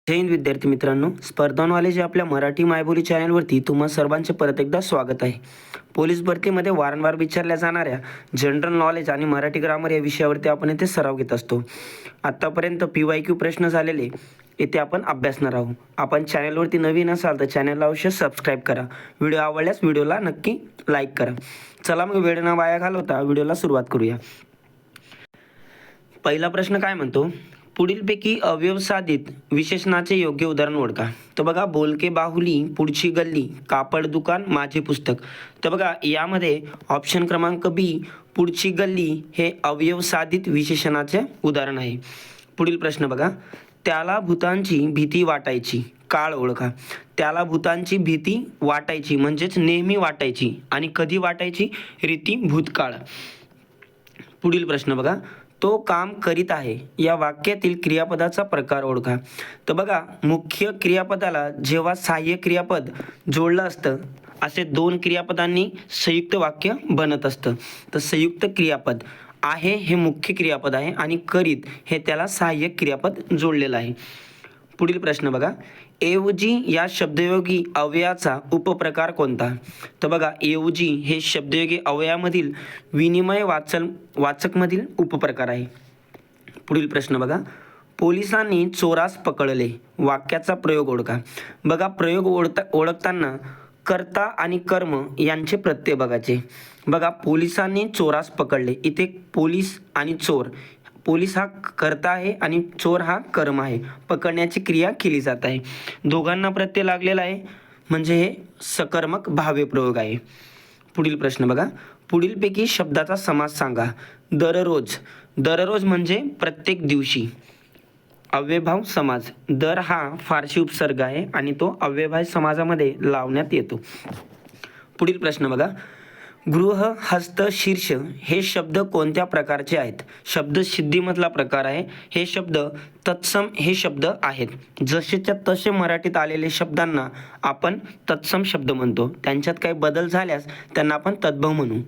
जय हिंद विद्यार्थी मित्रांनो, स्पर्धा नॉलेज या आपल्या मराठी मायबोली चॅनलवरती तुम्हा सर्वांचे परत एकदा स्वागत आहे. पोलीस भरतीमध्ये वारंवार विचारल्या जाणाऱ्या जनरल नॉलेज आणि मराठी ग्रामर या विषयावरती आपण येथे सराव घेत असतो. आत्तापर्यंत PYQ प्रश्न झालेले येथे आपण अभ्यासणार आहोत. आपण चॅनलवरती नवीन असाल तर चॅनलला अवश्य सबस्क्राईब करा. व्हिडिओ आवडल्यास व्हिडिओला नक्की लाईक करा. चला मग वेळ न वाया घालवता व्हिडिओला सुरुवात करूया. पहिला प्रश्न काय म्हणतो, पुढीलपैकी अव्यवसादित विशेषणाचे योग्य उदाहरण ओळखा. तर बघा, बोलके बाहुली, पुढची गल्ली, कापड दुकान, माझे पुस्तक. तर बघा, यामध्ये ऑप्शन क्रमांक बी, पुढची गल्ली हे अव्यवसादित विशेषणाचे उदाहरण आहे. पुढील प्रश्न बघा, त्याला भूतांची भीती वाटायची, काळ ओळखा. त्याला भूतांची भीती वाटायची म्हणजेच नेहमी वाटायची, आणि कधी वाटायची, रीती भूतकाळ. पुढील प्रश्न बघा, तो काम करीत आहे या वाक्यातील क्रियापदाचा प्रकार ओळखा. तर बघा, मुख्य क्रियापदाला जेव्हा सहाय्यक क्रियापद जोडलं असतं असे दोन क्रियापदांनी संयुक्त वाक्य बनत असतं. तर संयुक्त क्रियापद आहे हे मुख्य क्रियापद आहे आणि करीत हे त्याला सहाय्यक क्रियापद जोडलेलं आहे. पुढील प्रश्न बघा, ऐवजी या शब्दयोगी अव्ययाचा उपप्रकार कोणता. तर बघा, ऐवजी हे शब्दयोगी अव्ययामधील विनिमय वाचकमधील उपप्रकार आहे. पुढील प्रश्न बघा, पोलिसांनी चोरास पकडले, वाक्याचा प्रयोग ओळखा. बघा, प्रयोग ओळखताना कर्ता आणि कर्म यांचे प्रत्यय बघायचे. बघा, पोलिसांनी चोरास पकडले, इथे पोलीस आणि चोर, पोलीस हा कर्ता आहे आणि चोर हा कर्म आहे. पकडण्याची क्रिया केली जात आहे, दोघांना प्रत्यय लागलेला आहे म्हणजे हे सकर्मक भाव्य प्रयोग आहे. पुढील प्रश्न बघा, पुढीलपैकी शब्दाचा समास सांगा. दररोज, दररोज म्हणजे प्रत्येक दिवशी. अव्ययभाव समाज, दर हा फारसी उपसर्ग आहे आणि तो अव्ययभाव समाजामध्ये लावण्यात येतो. पुढील प्रश्न बघा, गृह, हस्त, शीर्ष हे शब्द कोणत्या प्रकारचे आहेत. शब्द सिद्धीमधला प्रकार आहे. हे शब्द तत्सम हे शब्द आहेत. जसेच्या तसे मराठीत आलेले शब्दांना आपण तत्सम शब्द म्हणतो. त्यांच्यात काही बदल झाल्यास त्यांना आपण तद्भव म्हणू.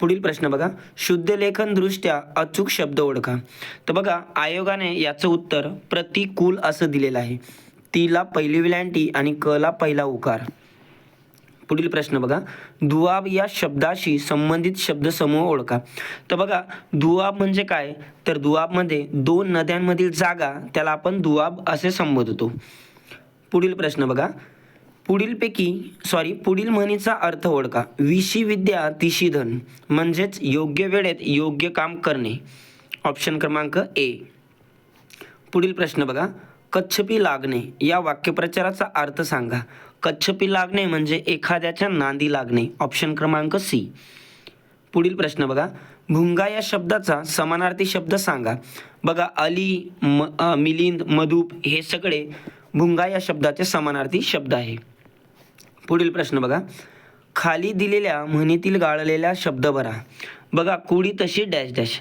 पुढील प्रश्न बघा, शुद्ध लेखन दृष्ट्या अचूक शब्द ओळखा. तर बघा, आयोगाने याचं उत्तर प्रतिकूल असं दिलेलं आहे. तीला पहिली विलांटी आणि कला पहिला उकार. पुढील प्रश्न बघा, दुआब या शब्दाशी संबंधित शब्दसमूह ओळखा. तर बघा, दुआब म्हणजे काय, तर दुआबमध्ये दोन नद्यांमधील जागा त्याला आपण दुआब असे संबोधतो. पुढील प्रश्न बघा, पुढील म्हणीचा अर्थ ओळखा. विशी विद्या तिशी धन म्हणजेच योग्य वेळेत योग्य काम करणे. ऑप्शन क्रमांक ए. पुढील प्रश्न बघा, कच्छपी लागणे या वाक्यप्रचाराचा अर्थ सांगा. कच्छपी लागणे म्हणजे एखाद्याच्या नांदी लागणे. ऑप्शन क्रमांक सी. पुढील प्रश्न बघा, भुंगा या शब्दाचा समानार्थी शब्द सांगा. बघा, अली, मिलिंद, मधुप हे सगळे भुंगा या शब्दाचे समानार्थी शब्द आहे. पुढील प्रश्न बघा, खाली दिलेल्या म्हणीतील गाळलेला शब्द भरा. बघा, कुडी तशी डॅश डॅश,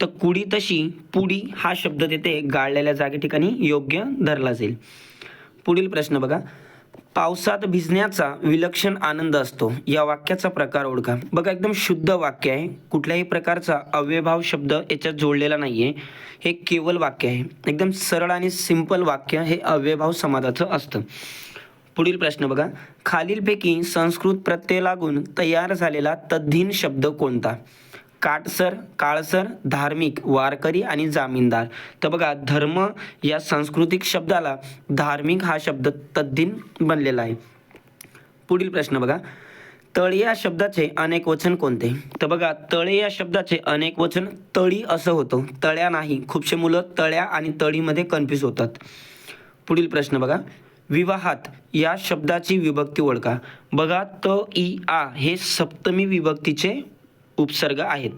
तर कुडी तशी पुडी हा शब्द तिथे गाळलेल्या जागे ठिकाणी योग्य धरला जाईल. पुढील प्रश्न बघा, पावसात भिजण्याचा विलक्षण आनंद असतो या वाक्याचा प्रकार ओळखा. बघा, एकदम शुद्ध वाक्य आहे, कुठल्याही प्रकारचा अव्ययभाव शब्द याच्यात जोडलेला नाहीये. हे केवळ वाक्य आहे, एकदम सरळ आणि सिंपल वाक्य हे अव्ययभाव समाजाचं असतं. पुढील प्रश्न बघा, खालीलपैकी संस्कृत प्रत्यय लागून तयार झालेला तद्धिन शब्द कोणता. काटसर, काळसर, धार्मिक, वारकरी आणि जामीनदार. तर बघा, धर्म या सांस्कृतिक शब्दाला धार्मिक हा शब्द तद्धिन बनलेला आहे. पुढील प्रश्न बघा, तळी या शब्दाचे अनेक वचन कोणते. तर बघा, तळे या शब्दाचे अनेक वचन तळी असं होतं, तळ्या नाही. खूपशे मुलं तळ्या आणि तळीमध्ये कन्फ्यूज होतात. पुढील प्रश्न बघा, विवाहात या शब्दाची विभक्ती ओळखा. बघा, त ई आ हे सप्तमी विभक्तीचे उपसर्ग आहेत.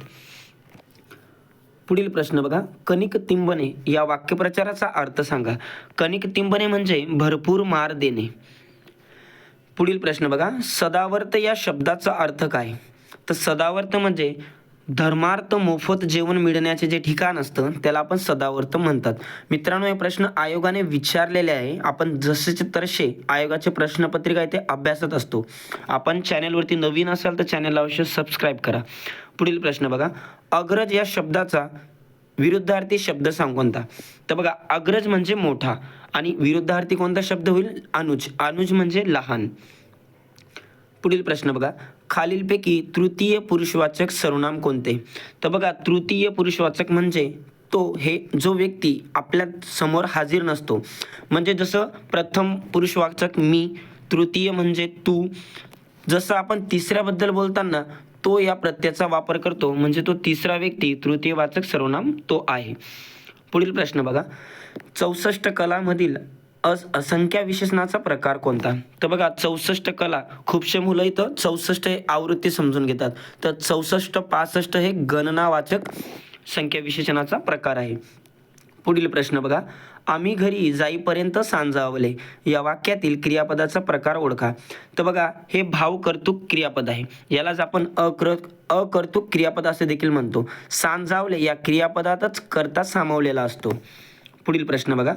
पुढील प्रश्न बघा, कणिक तिंबणे या वाक्यप्रचाराचा अर्थ सांगा. कणिक तिंबणे म्हणजे भरपूर मार देणे. पुढील प्रश्न बघा, सदावर्त या शब्दाचा अर्थ काय. तर सदावर्त म्हणजे धर्मार्थ मोफत जेवण मिळण्याचे जे ठिकाण असतं त्याला आपण सदावर्त म्हणतात. मित्रांनो, हे प्रश्न आयोगाने विचारलेले आहे. आपण जसेचे तसे आयोगाचे प्रश्नपत्रिका इथे अभ्यासत असतो. आपण चॅनेलवरती नवीन असाल तर चॅनेलला अवश्य सबस्क्राईब करा. पुढील प्रश्न बघा, अग्रज या शब्दाचा विरुद्धार्थी शब्द सांग कोणता. तर बघा, अग्रज म्हणजे मोठा आणि विरुद्धार्थी कोणता शब्द होईल? अनुज. अनुज म्हणजे लहान. पुढील प्रश्न बघा, खालीलपैकी तृतीय पुरुषवाचक सर्वनाम कोणते? तर बघा, तृतीय पुरुषवाचक म्हणजे हे जो व्यक्ती आपल्या समोर हाजीर नसतो. म्हणजे जसं प्रथम पुरुषवाचक मी, तृतीय म्हणजे तू. जसं आपण तिसऱ्याबद्दल बोलताना तो या प्रत्ययाचा वापर करतो, म्हणजे तो तिसरा व्यक्ती तृतीयवाचक सर्वनाम तो आहे. पुढील प्रश्न बघा, 64 कलामधील असंख्या विशेषणाचा प्रकार कोणता? तर बघा, 64 कला, खूपशे मुलं इथं 64 हे आवृत्ती समजून घेतात. तर 64, 65 हे गणनावाचक संख्या विशेषणाचा प्रकार आहे. पुढील प्रश्न बघा, आम्ही घरी जाईपर्यंत सांजावले या वाक्यातील क्रियापदाचा प्रकार ओळखा. तर बघा, हे भावकर्तृक क्रियापद आहे. यालाच आपण अकर्तृक क्रियापद असे देखील म्हणतो. सांजावले या क्रियापदातच कर्ता सामावलेला असतो. पुढील प्रश्न बघा,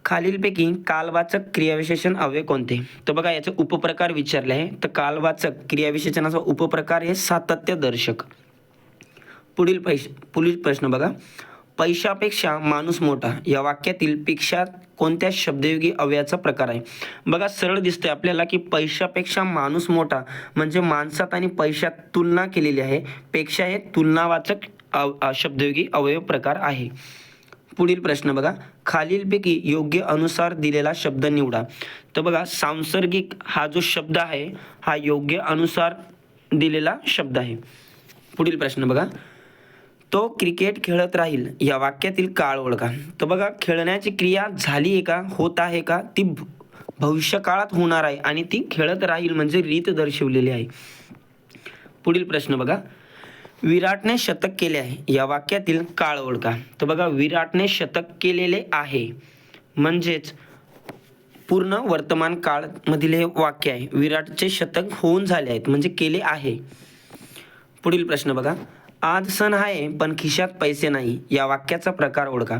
खालीलपैकी कालवाचक क्रियाविशेषण अव्यय कोणते? तर बघा, याचे उपप्रकार विचारले आहे. तर कालवाचक क्रियाविशेषणाचा उपप्रकार हे सातत्यदर्शक. पुढील प्रश्न बघा, पैशापेक्षा माणूस मोठा या वाक्यातील पेक्षा कोणत्या शब्दयोगी अव्ययाचा प्रकार आहे? बघा, सरळ दिसतंय आपल्याला की पैशापेक्षा माणूस मोठा म्हणजे माणसात आणि पैशात तुलना केलेली आहे. पेक्षा हे तुलनावाचक शब्दयोगी अवयव प्रकार आहे. पुढील प्रश्न बघा, खालीलपैकी योग्य अनुसार दिलेला शब्द निवडा. तर बघा, सांसर्गिक हा जो शब्द आहे हा योग्य अनुसार दिलेला शब्द आहे. पुढील प्रश्न बघा, तो क्रिकेट खेळत राहील या वाक्यातील काळ ओळखा. तर बघा, खेळण्याची क्रिया झाली आहे का, होत आहे का, ती भविष्यकाळात होणार आहे आणि ती खेळत राहील म्हणजे रीत दर्शवलेली आहे. पुढील प्रश्न बघा, विराटने शतक केले आहे या वाक्यातील काळ ओळखा. तर बघा, विराटने शतक केलेले आहे म्हणजेच पूर्ण वर्तमान काळ मधील हे वाक्य आहे. विराटचे शतक होऊन झाले आहेत म्हणजे केले आहे. पुढील प्रश्न बघा, आज सण आहे पण खिशात पैसे नाही या वाक्याचा प्रकार ओळखा.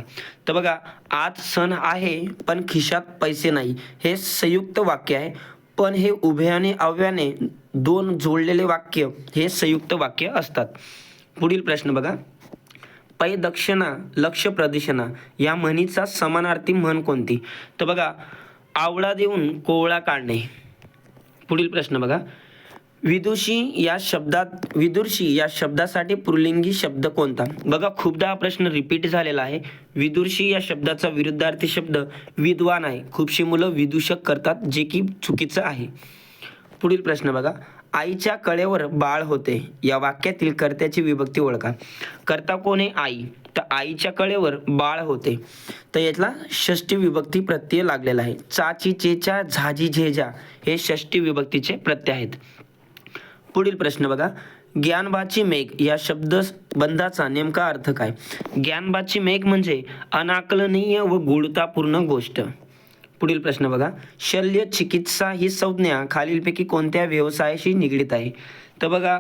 तर बघा, आज सण आहे पण खिशात पैसे नाही हे संयुक्त वाक्य आहे. पण हे उभयाने अव्ययाने दोन जोडलेले वाक्य हे संयुक्त वाक्य असतात. पुढील प्रश्न बघा, पै दक्षिणा लक्ष प्रदक्षिणा या म्हणीचा समानार्थी म्हण कोणती? तर बघा, आवळा देऊन कोवळा काढणे. पुढील प्रश्न बघा, विदुषी या शब्दासाठी पुल्लिंगी शब्द कोणता? बघा, खूपदा हा प्रश्न रिपीट झालेला आहे. विदुषी या शब्दाचा विरुद्धार्थी शब्द विद्वान आहे. खूपशी मुलं विदूषक करतात जे की चुकीचं आहे. पुढील प्रश्न बघा, आईच्या कळेवर बाळ होते या वाक्यातील कर्त्याची विभक्ती ओळखा. कर्ता कोण आहे? आई. तर आईच्या कळेवर बाळ होते तर यातला षष्टी विभक्ती प्रत्यय लागलेला आहे. चाची चेचा झाजी झेजा हे षष्टी विभक्तीचे प्रत्यय आहेत. पुढील प्रश्न बघा, ज्ञानबाची मेघ या शब्दबंधाचा नेमका अर्थ काय? ज्ञानबाची मेघ म्हणजे अनाकलनीय व गूढतापूर्ण गोष्ट. पुढील प्रश्न बघा, शल्य चिकित्सा ही संज्ञा खालीलपैकी कोणत्या व्यवसायाशी निगडीत आहे? तर बघा,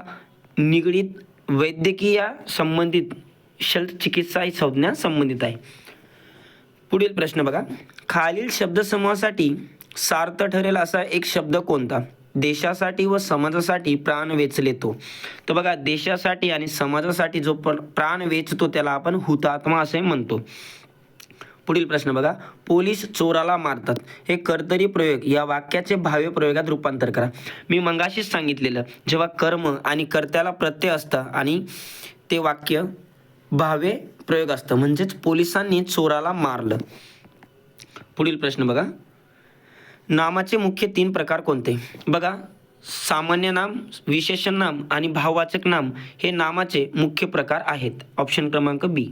निगडीत वैद्यकीय संबंधित शल्यचिकित्सा ही संज्ञा संबंधित आहे. पुढील प्रश्न बघा, खालील शब्दसमूहासाठी सार्थ ठरेल असा एक शब्द कोणता? देशासाठी व समाजासाठी प्राण वेचले तो. तर बघा, देशासाठी आणि समाजासाठी जो प्राण वेचतो त्याला आपण हुतात्मा असे म्हणतो. पुढील प्रश्न बघा, पोलीस चोराला मारतात हे कर्तरी प्रयोग या वाक्याचे भाव्य प्रयोगात रूपांतर करा. मी मगाशीच सांगितलेलं, जेव्हा कर्म आणि कर्त्याला प्रत्यय असतं आणि ते वाक्य भाव्य प्रयोग असतं म्हणजेच पोलिसांनी चोराला मारलं. पुढील प्रश्न बघा, नामाचे मुख्य 3 प्रकार कोणते? बघा, सामान्य नाम, विशेषण नाम आणि भाववाचक नाम हे नामाचे मुख्य प्रकार आहेत. ऑप्शन क्रमांक बी.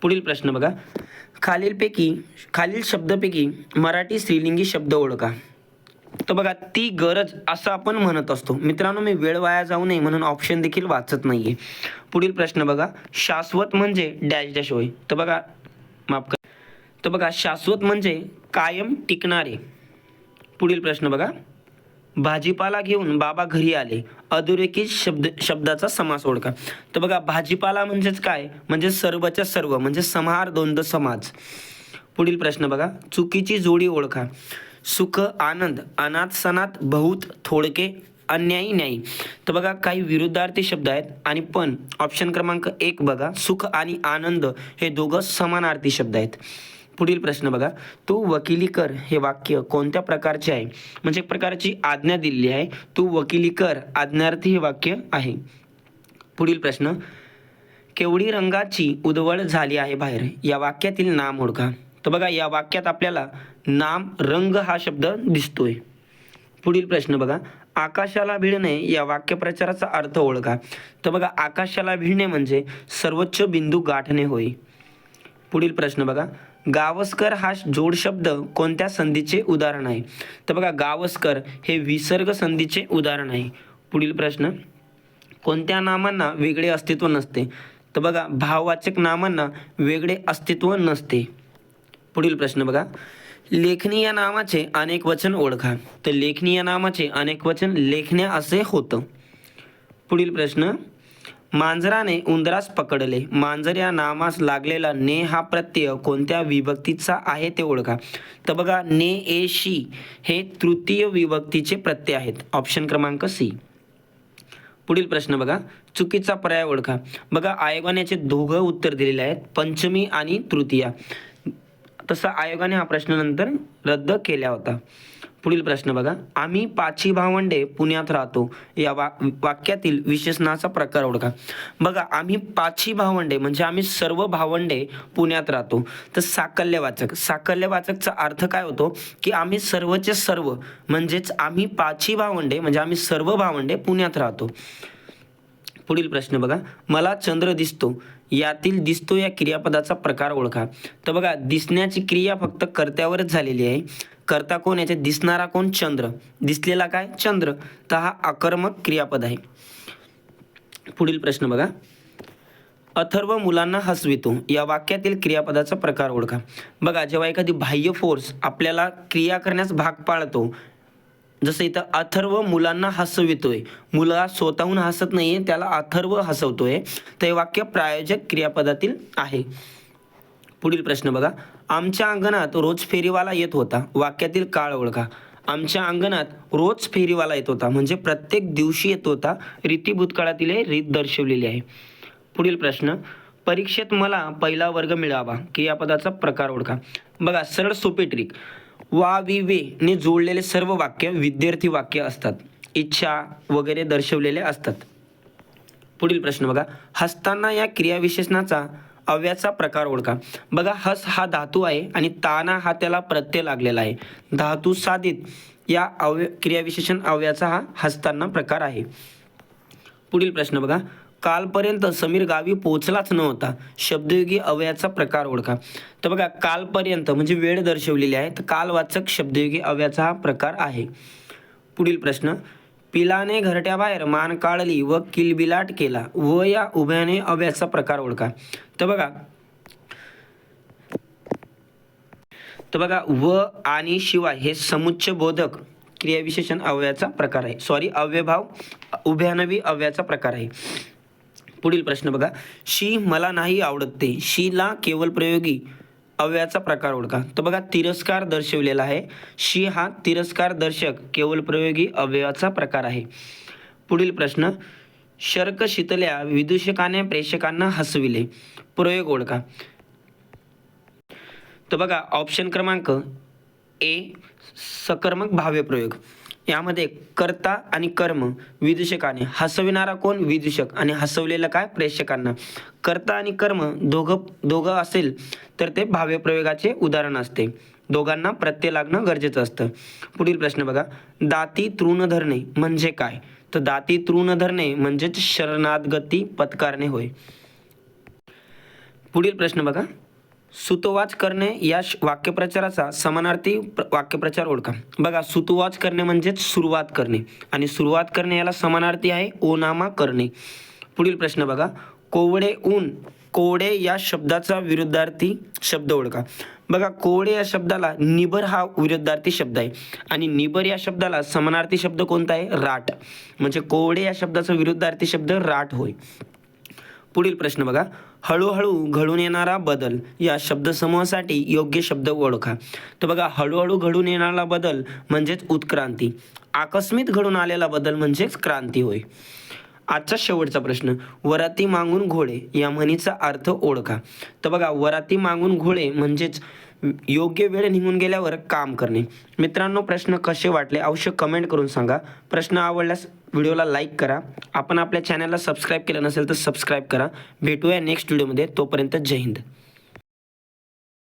पुढील प्रश्न बघा, खालील शब्दापैकी मराठी स्त्रीलिंगी शब्द ओळखा. तर बघा, ती गरज असं आपण म्हणत असतो. मित्रांनो, मी वेळ वाया जाऊ नये म्हणून ऑप्शन देखील वाचत नाहीये. पुढील प्रश्न बघा, शाश्वत म्हणजे डॅश डॅश होय. तर बघा, माफ करा. तर बघा, शाश्वत म्हणजे कायम टिकणारे. पुढील प्रश्न बघा, भाजीपाला घेऊन बाबा घरी आले अधोरेखित शब्दाचा समास ओळखा. तर बघा, भाजीपाला म्हणजेच काय? म्हणजे सर्वच्या सर्व म्हणजे समाहार द्वंद्व समाज. पुढील प्रश्न बघा, चुकीची जोडी ओळखा. सुख आनंद, अनाथ सनात, बहुत थोडके, अन्यायी न्यायी. तर बघा, काही विरुद्धार्थी शब्द आहेत आणि पण ऑप्शन क्रमांक 1 बघा, सुख आणि आनंद हे दोघं समानार्थी शब्द आहेत. पुढील प्रश्न बघा, तू वकिली कर हे वाक्य कोणत्या प्रकारचे आहे? म्हणजे एक प्रकारची आज्ञा दिलेली आहे, तू वकिली कर आज्ञार्थी हे वाक्य आहे. पुढील प्रश्न, केवढी रंगाची उधवळ झाली आहे बाहेर, या वाक्यातील नाम ओळखा. तर बघा या वाक्यात आपल्याला नाम रंग हा शब्द दिसतोय. पुढील प्रश्न बघा, आकाशाला भिडणे या वाक्यप्रचाराचा अर्थ ओळखा. तर बघा आकाशाला भिडणे म्हणजे सर्वोच्च बिंदू गाठणे होय. पुढील प्रश्न बघा, गावस्कर हा जोड शब्द कोणत्या संधीचे उदाहरण आहे? तर बघा गावस्कर हे विसर्ग संधीचे उदाहरण आहे. पुढील प्रश्न, कोणत्या नामांना वेगळे अस्तित्व नसते? तर बघा भाववाचक नामांना वेगळे अस्तित्व नसते. पुढील प्रश्न बघा, लेखनी या नामाचे अनेक वचन ओळखा. तर लेखनी या नामाचे अनेक वचन लेखण्या असे होतं. पुढील प्रश्न, मांजराने उंदरास पकडले, मांजर या नामास लागलेला ने हा प्रत्यय कोणत्या विभक्तीचा आहे ते ओळखा. तर बघा ने ए शी हे तृतीय विभक्तीचे प्रत्यय आहेत. ऑप्शन क्रमांक सी. पुढील प्रश्न बघा, चुकीचा पर्याय ओळखा. बघा आयोगाने याचे दोघं उत्तर दिलेले आहेत, पंचमी आणि तृतीया. तसा आयोगाने हा प्रश्न नंतर रद्द केला होता. पुढील प्रश्न बघा, आम्ही पाची भावंडे पुण्यात राहतो या वाक्यातील विशेषणाचा प्रकार ओळखा. बघा आम्ही पाची भावंडे म्हणजे आम्ही सर्व भावंडे पुण्यात राहतो. तर साकल्यवाचकचा अर्थ काय होतो की आम्ही सर्वचे सर्व, म्हणजेच आम्ही पाची भावंडे म्हणजे आम्ही सर्व भावंडे पुण्यात राहतो. पुढील प्रश्न बघा, मला चंद्र दिसतो यातील दिसतो या क्रियापदाचा प्रकार ओळखा. तर बघा दिसण्याची क्रिया फक्त कर्त्यावरच झालेली आहे. कर्ता कोण याचे? दिसणारा कोण? चंद्र. दिसलेला काय? चंद्र. तर हा आकर्मक क्रियापद आहे. पुढील प्रश्न बघा, अथर्व मुलांना हसवितो या वाक्यातील क्रियापदाचा प्रकार ओळखा. बघा जेव्हा एखादी बाह्य फोर्स आपल्याला क्रिया करण्यास भाग पाडतो, जसं इथं अथर्व मुलांना हसवितोय, मुलगा स्वतःहून हसत नाहीये, त्याला अथर्व हसवतोय, तर हे वाक्य प्रायोजक क्रियापदातील आहे. पुढील प्रश्न बघा, आमच्या अंगणात रोज फेरीवाला येत होता, वाक्यातील काळ ओळखा. आमच्या अंगणात रोज फेरीवाला येत होता म्हणजे प्रत्येक दिवशी येत होता, रीती भूतकाळातील रीत दर्शवलेली आहे. पुढील प्रश्न, परीक्षेत मला पहिला वर्ग मिळावा क्रियापदाचा प्रकार ओळखा. बघा सरळ सोपी ट्रिक, वा वि वे ने जोडलेले सर्व वाक्य विद्यार्थी वाक्य असतात, इच्छा वगैरे दर्शवलेले असतात. पुढील प्रश्न बघा, हसताना या क्रियाविशेषणाचा अव्ययाचा प्रकार ओळखा. बघा हस हा धातू आहे आणि ताना हा त्याला प्रत्यय लागलेला आहे. धातू साधित या क्रियाविशेषण अव्ययाचा हा हसताना प्रकार आहे. पुढील प्रश्न बघा, कालपर्यंत समीर गावी पोहोचलाच नव्हता, शब्दयोगी अव्ययाचा प्रकार ओळखा. तर बघा कालपर्यंत म्हणजे वेळ दर्शवलेली आहे, तर कालवाचक शब्दयोगी अव्ययाचा हा प्रकार आहे. पुढील प्रश्न, पिलाने घरट्याबाहेर मान काढली व किलबिलाट केला व या उभयाने अव्ययाचा प्रकार ओळखा. तर बघा व आणि शिवाय हे समुच्चयबोधक क्रियाविशेषण अव्ययाचा प्रकार आहे. अव्ययभाव उभयानवी अव्ययाचा प्रकार आहे. पुढील प्रश्न बघा, शी मला नाही आवडत ते, शीला केवल प्रयोगी अव्ययाचा प्रकार ओळखा. तर बघा तिरस्कार दर्शवलेला आहे, शी हा तिरस्कार दर्शक केवल प्रयोगी अव्ययाचा प्रकार आहे. पुढील प्रश्न, शर्क शितल्या विदूषकाने प्रेक्षकांना हसविले, प्रयोग ओळखा. तर बघा ऑप्शन क्रमांक ए सकर्मक भाव्य प्रयोग. यामध्ये कर्ता आणि कर्म विदूषकाने, हसविणारा कोण? विदूषक, आणि हसवलेलं काय? प्रेक्षकांना. कर्ता आणि कर्म दोघं असेल तर ते भाव्य प्रयोगाचे उदाहरण असते, दोघांना प्रत्यय लागणं गरजेचं असतं. पुढील प्रश्न बघा, दाती तृण धरणे म्हणजे काय? तर दाती तृण धरणे म्हणजेच शरणागती पत्कारणे होय. पुढील प्रश्न बघा, सुतोवाच करणे या वाक्यप्रचाराचा समानार्थी वाक्यप्रचार ओळखा. बघा सुतोवाच करणे म्हणजेच सुरुवात करणे, आणि सुरुवात करणे याला समानार्थी आहे ओनामा करणे. पुढील प्रश्न बघा, कोवडे ऊन, कोवडे या शब्दाचा विरुद्धार्थी शब्द ओळखा. बघा कोवडे या शब्दाला निबर हा विरुद्धार्थी शब्द आहे, आणि निबर या शब्दाला समानार्थी शब्द कोणता आहे? राट. म्हणजे कोवडे या शब्दाचा विरुद्धार्थी शब्द राट होय. पुढील प्रश्न बघा, हळूहळू घडून येणारा बदल या शब्दसमूहासाठी योग्य शब्द ओळखा. तर बघा हळूहळू घडून येणारा बदल म्हणजेच उत्क्रांती, आकस्मित घडून आलेला बदल म्हणजेच क्रांती होय. आजचा शेवटचा प्रश्न, वराती मागून घोडे या म्हणीचा अर्थ ओळखा. तर बघा वराती मागून घोडे म्हणजेच योग्य वेळ निघून गेल्यावर काम करणे. मित्रांनो, प्रश्न कसे वाटले अवश्य कमेंट करून सांगा. प्रश्न आवडल्यास व्हिडिओला लाईक करा. आपण आपल्या चॅनलला सबस्क्राईब केलं नसेल तर सबस्क्राईब करा. भेटूया नेक्स्ट व्हिडिओमध्ये. तोपर्यंत जय हिंद.